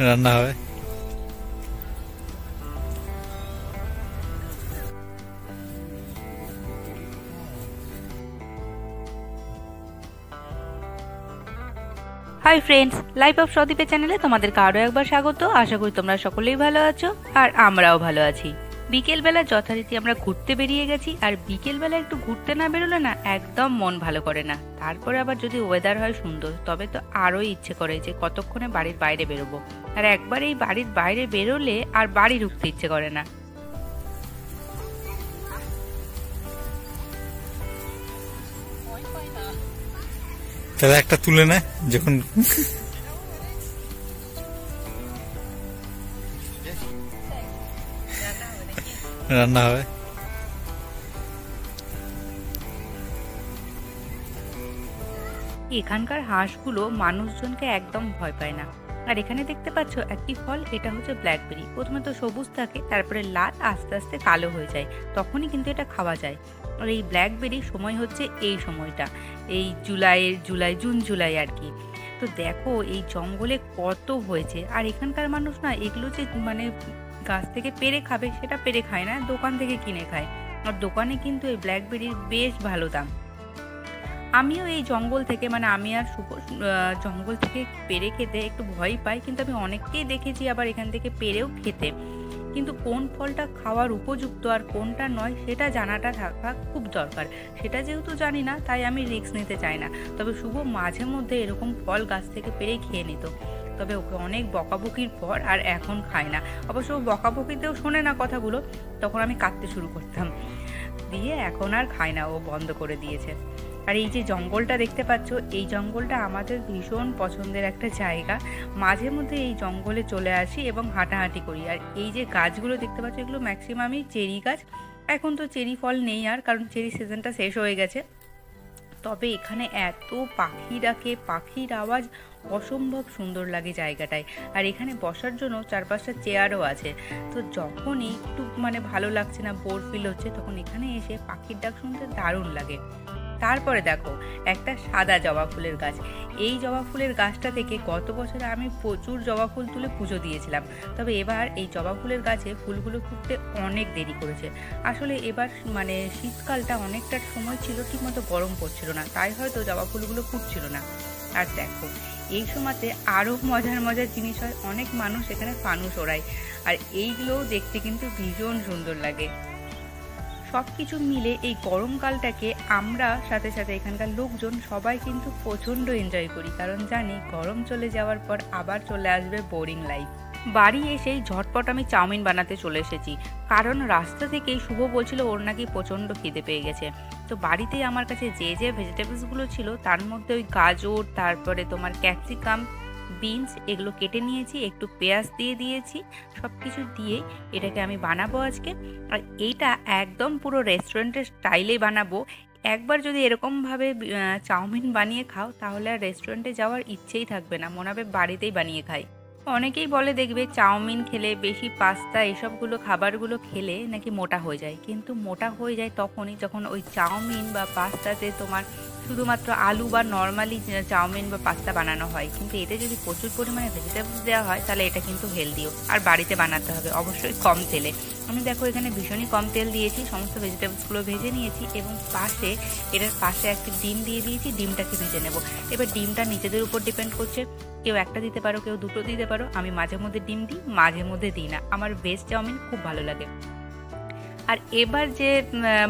রান্না হবে। Hi friends, life of সদীপের চ্যানেলে তোমাদেরকে আরও একবার স্বাগত। আশা করি তোমরা সকলেই ভালো আছো আর আমরাও ভালো আছি। বিকেলবেলা যথারীতি আমরা ঘুরতে বেরিয়ে গেছি, আর বিকেলবেলা একটু ঘুরতে না বেরোলে না একদম মন ভালো করে না। তারপরে আবার যদি ওয়েদার হয় সুন্দর, তবে তো আরোই ইচ্ছে করে যে কতক্ষণে বাড়ির বাইরে বেরোবো। আর একবার এই বাড়ির বাইরে বেরোলে আর বাড়ি ঢুকতে ইচ্ছে করে না। তাহলে একটা তুলে নেয় যখন রান্না হবে। এখানকার হাঁসগুলো মানুষজনকে একদম ভয় পায় না। আর এখানে দেখতে পাচ্ছ একটি ফল, এটা হচ্ছে ব্ল্যাকবেরি। প্রথমে তো সবুজ থাকে, তারপরে লাল, আস্তে আস্তে কালো হয়ে যায়, তখনই কিন্তু এটা খাওয়া যায়। আর এই ব্ল্যাকবেরির সময় হচ্ছে এই সময়টা, এই জুন জুলাই আর কি। তো দেখো এই জঙ্গলে কত হয়েছে। আর এখানকার মানুষ না এগুলো যে গাছ থেকে পেড়ে খাবে, সেটা পেড়ে খায় না, দোকান থেকে কিনে খায়। আর দোকানে কিন্তু এই ব্ল্যাকবেরির বেশ ভালো দাম। আমিও এই জঙ্গল থেকে আমি আর শুভ জঙ্গল থেকে পেড়ে খেতে একটু ভয় পাই, কিন্তু আমি অনেককেই দেখেছি আবার এখান থেকে পেড়েও খেতে। কিন্তু কোন ফলটা খাওয়ার উপযুক্ত আর কোনটা নয় সেটা জানাটা থাকা খুব দরকার। সেটা যেহেতু জানি না, তাই আমি রিস্ক নিতে চাই না। তবে শুভ মাঝে মধ্যে এরকম ফল গাছ থেকে পেড়ে খেয়ে নিত, তবে ওকে অনেক বকাবকির পর আর এখন খায় না। অবশ্য বকাবকিতেও শোনে না কথাগুলো, তখন আমি কাঁদতে শুরু করতাম, দিয়ে এখন আর খায় না, ও বন্ধ করে দিয়েছে। আর এই যে জঙ্গলটা দেখতে পাচ্ছ, এই জঙ্গলটা আমাদের ভীষণ পছন্দের একটা জায়গা। মাঝে মধ্যে এই জঙ্গলে চলে আসি এবং হাঁটাহাঁটি করি। আর এই যে গাছগুলো দেখতে পাচ্ছ, এগুলো ম্যাক্সিমামই চেরি গাছ। এখন তো চেরি ফল নেই আর, কারণ চেরি সিজনটা শেষ হয়ে গেছে। তবে এখানে এত পাখি ডাকে, পাখির আওয়াজ অসম্ভব সুন্দর লাগে জায়গাটায়। আর এখানে বসার জন্য 4-5টা চেয়ারও আছে। তো যখনই একটু ভালো লাগছে না, বোর ফিল হচ্ছে, তখন এখানে এসে পাখির ডাক শুনতে দারুণ লাগে। তারপরে দেখো একটা সাদা জবা ফুলের গাছ। এই জবা ফুলের গাছটা থেকে গত বছরে আমি প্রচুর জবা ফুল তুলে পুজো দিয়েছিলাম। তবে এবার এই জবা ফুলের গাছে ফুলগুলো ফুটতে অনেক দেরি করেছে। আসলে এবার শীতকালটা অনেকটা সময় ছিল, ঠিকমতো গরম পড়ছিল না, তাই হয়তো জবা ফুলগুলো ফুটছিল না। আর দেখো এই সময়তে আরও মজার মজার জিনিস হয়, অনেক মানুষ এখানে ফানুস ওড়ায়। আর এইগুলোও দেখতে কিন্তু ভীষণ সুন্দর লাগে। সব কিছু মিলে এই গরমকালটাকে আমরা সাথে সাথে এখানকার লোকজন সবাই কিন্তু প্রচণ্ড এনজয় করি, কারণ জানি গরম চলে যাওয়ার পর আবার চলে আসবে বোরিং লাইফ। বাড়ি এসেই ঝটপট আমি চাউমিন বানাতে চলে এসেছি, কারণ রাস্তা থেকেই শুভ বলছিল ওর নাকি প্রচণ্ড খিদে পেয়ে গেছে। তো বাড়িতেই আমার কাছে যে যে ভেজিটেবলসগুলো ছিল, তার মধ্যে ওই গাজর, তারপরে তোমার ক্যাপসিকাম, বিনস, এগুলো কেটে নিয়েছি, একটু পেঁয়াজ দিয়ে দিয়েছি। সব কিছু দিয়ে এটাকে আমি বানাবো আজকে। আর এইটা একদম পুরো রেস্টুরেন্টের স্টাইলেই বানাবো। একবার যদি এরকমভাবে চাউমিন বানিয়ে খাও, তাহলে আর রেস্টুরেন্টে যাওয়ার ইচ্ছেই থাকবে না, মনে হবে বাড়িতেই বানিয়ে খাই। অনেকেই বলে দেখবে চাউমিন খেলে, বেশি পাস্তা এসবগুলো খাবারগুলো খেলে নাকি মোটা হয়ে যায়। কিন্তু মোটা হয়ে যায় তখনই যখন ওই চাউমিন বা পাস্তাতে তোমার শুধুমাত্র আলু বা নর্মালি চাউমিন বা পাস্তা বানানো হয়। কিন্তু এতে যদি প্রচুর পরিমাণে ভেজিটেবলস দেওয়া হয়, তাহলে এটা কিন্তু হেলদিও। আর বাড়িতে বানাতে হবে অবশ্যই কম তেলে। আমি দেখো এখানে ভীষণই কম তেল দিয়েছি, সমস্ত ভেজিটেবলসগুলো ভেজে নিয়েছি এবং এটার পাশে একটি ডিম দিয়ে দিয়েছি, ডিমটাকে ভেজে নেব। এবার ডিমটা নিজেদের উপর ডিপেন্ড করছে, কেউ একটা দিতে পারো, কেউ দুটো দিতে পারো। আমি মাঝে মধ্যে ডিম দিই, মাঝে মধ্যে দিই না। আমার ভেজ চাউমিন খুব ভালো লাগে। আর এবার যে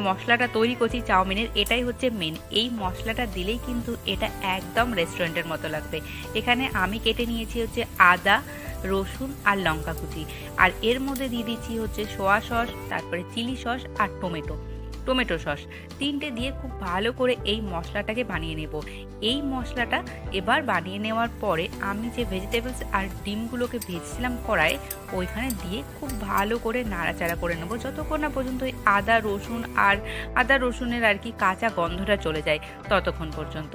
মশলাটা তৈরি করছি চাউমিনের, এটাই হচ্ছে মেন। এই মশলাটা দিলেই কিন্তু এটা একদম রেস্টুরেন্টের মতো লাগবে। এখানে আমি কেটে নিয়েছি হচ্ছে আদা, রসুন আর লঙ্কা কুচি। আর এর মধ্যে দিয়ে দিচ্ছি হচ্ছে সোয়া সস, তারপরে চিলি সস আর টমেটো সস। তিনটে দিয়ে খুব ভালো করে এই মশলাটাকে বানিয়ে নেব। এই মশলাটা এবার বানিয়ে নেওয়ার পরে আমি যে ভেজিটেবলস আর ডিমগুলোকে ভেজেছিলাম কড়াইয়ে, ওইখানে দিয়ে খুব ভালো করে নাড়াচাড়া করে নেব, যতক্ষণ না পর্যন্ত ওই আদা রসুনের আর কি কাঁচা গন্ধটা চলে যায়, ততক্ষণ পর্যন্ত।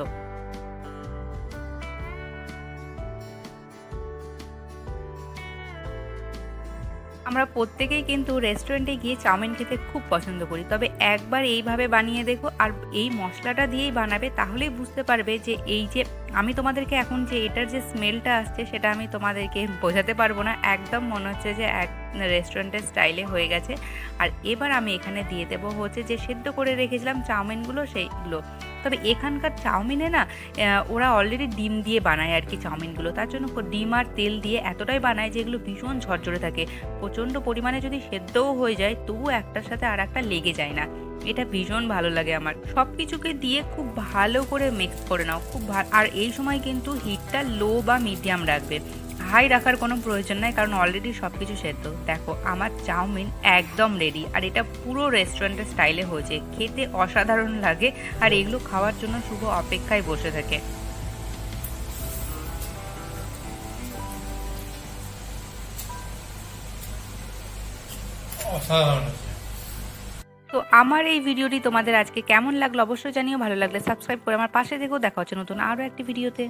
আমরা প্রত্যেকেই কিন্তু রেস্টুরেন্টে গিয়ে চাউমিন খেতে খুব পছন্দ করি, তবে একবার এইভাবে বানিয়ে দেখো, আর এই মশলাটা দিয়েই বানাবে, তাহলেই বুঝতে পারবে যে এই যে আমি তোমাদেরকে এখন যে এটার যে স্মেলটা আসছে সেটা আমি তোমাদেরকে বোঝাতে পারবো না, একদম মনে হচ্ছে যে এক রেস্টুরেন্টের স্টাইলে হয়ে গেছে। আর এবার আমি এখানে দিয়ে দেবো হচ্ছে যে সেদ্ধ করে রেখেছিলাম চাউমিনগুলো, সেইগুলো। তবে এখানকার চাউমিনে না ওরা অলরেডি ডিম দিয়ে বানায় আর কি চাউমিনগুলো, তার জন্য ডিম আর তেল দিয়ে এতটাই বানায় যেগুলো ভীষণ ঝরঝরে থাকে। প্রচণ্ড পরিমাণে যদি সেদ্ধও হয়ে যায় তবু একটার সাথে আর একটা লেগে যায় না। এটা ভীষণ ভালো লাগে আমার। সব কিছুকে দিয়ে খুব ভালো করে মিক্স করে নাও, খুব ভালো। আর এই সময় কিন্তু হিটটা লো বা মিডিয়াম রাখবে, হাই রাখার কোনো প্রয়োজন নাই, কারণ অলরেডি সব কিছু সেদ্ধ। দেখো আমার চাউমিন একদম রেডি, আর এটা পুরো রেস্টুরেন্টের স্টাইলে হয়েছে, খেতে অসাধারণ লাগে। আর এগুলো খাওয়ার জন্য শুভ অপেক্ষায় বসে থাকে। অসাধারণ। তো আমার এই ভিডিওটি তোমাদের আজকে কেমন লাগলো অবশ্যই জানিও। ভালো লাগলে সাবস্ক্রাইব করে আমার পাশে থেকো। দেখা হচ্ছে নতুন আরও একটি ভিডিওতে।